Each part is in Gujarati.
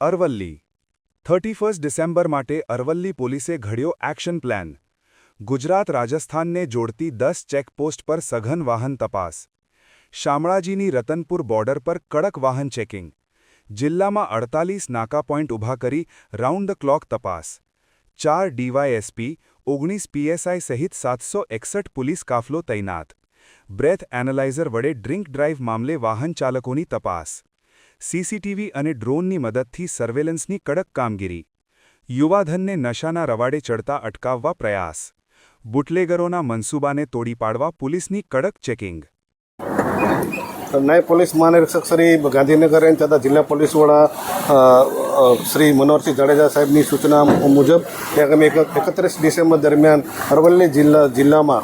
અરવલ્લી 31 ડિસેમ્બર માટે અરવલ્લી પોલીસે ઘડ્યો એક્શન પ્લાન. ગુજરાત રાજસ્થાનને જોડતી 10 ચેકપોસ્ટ પર સઘન વાહન તપાસ. શામળાજીની રતનપુર બોર્ડર પર કડક વાહન ચેકિંગ. જિલ્લામાં 48 નાકા પોઈન્ટ ઊભા કરી રાઉન્ડ ધ ક્લોક તપાસ. 4 ડીવાયએસપી, 19 પીએસઆઈ સહિત 761 પોલીસ કાફલો તૈનાત. બ્રેથ એનાલાઇઝર વડે ડ્રિંક ડ્રાઇવ મામલે વાહન ચાલકોની તપાસ. સીસીટીવી અને ડ્રોનની મદદથી સર્વેલન્સની કડક કામગીરી. યુવાધનને નશાના રવાડે ચડતા અટકાવવા પ્રયાસ. બુટલેગરોના મનસૂબાને તોડી પાડવા પોલીસની કડક ચેકિંગ. નાયબ પોલીસ મહાનિરીક્ષક શ્રી ગાંધીનગર તથા જિલ્લા પોલીસ વડા શ્રી મનોહરસિંહ જાડેજા સાહેબની સૂચના મુજબ આગામી 31 ડિસેમ્બર દરમિયાન અરવલ્લી જિલ્લામાં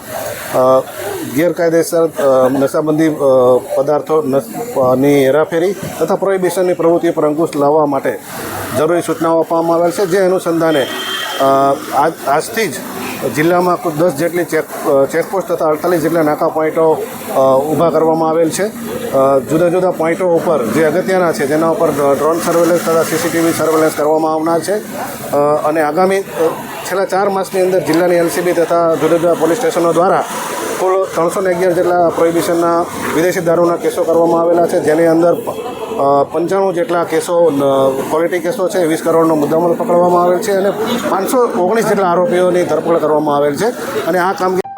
ગેરકાયદેસર નશાબંધી પદાર્થોની હેરાફેરી તથા પ્રોહિબિશનની પ્રવૃત્તિ પર અંકુશ લાવવા માટે જરૂરી સૂચનાઓ આપવામાં આવેલ છે. જે અનુસંધાને આજથી જ જિલ્લામાં કુલ 10 જેટલી ચેકપોસ્ટ તથા 48 જેટલા નાકા પોઈન્ટો ઊભા કરવામાં આવેલ છે. જુદા જુદા પોઈન્ટો ઉપર જે અગત્યના છે તેના ઉપર ડ્રોન સર્વેલન્સ તથા સીસીટીવી સર્વેલન્સ કરવામાં આવનાર છે. અને આગામી છેલ્લા 4 માસની અંદર જિલ્લાની એલસીબી તથા જુદા જુદા પોલીસ સ્ટેશનો દ્વારા કુલ 311 જેટલા પ્રોહિબિશનના વિદેશી દારૂના કેસો કરવામાં આવેલા છે. જેની અંદર 95 જેટલા કેસો ક્વોલિટી કેસો છે. 20 કરોડનો મુદ્દામાલ પકડવામાં આવેલ છે અને 519 જેટલા આરોપીઓની ધરપકડ કરવામાં આવેલ છે. અને આ કામગીરી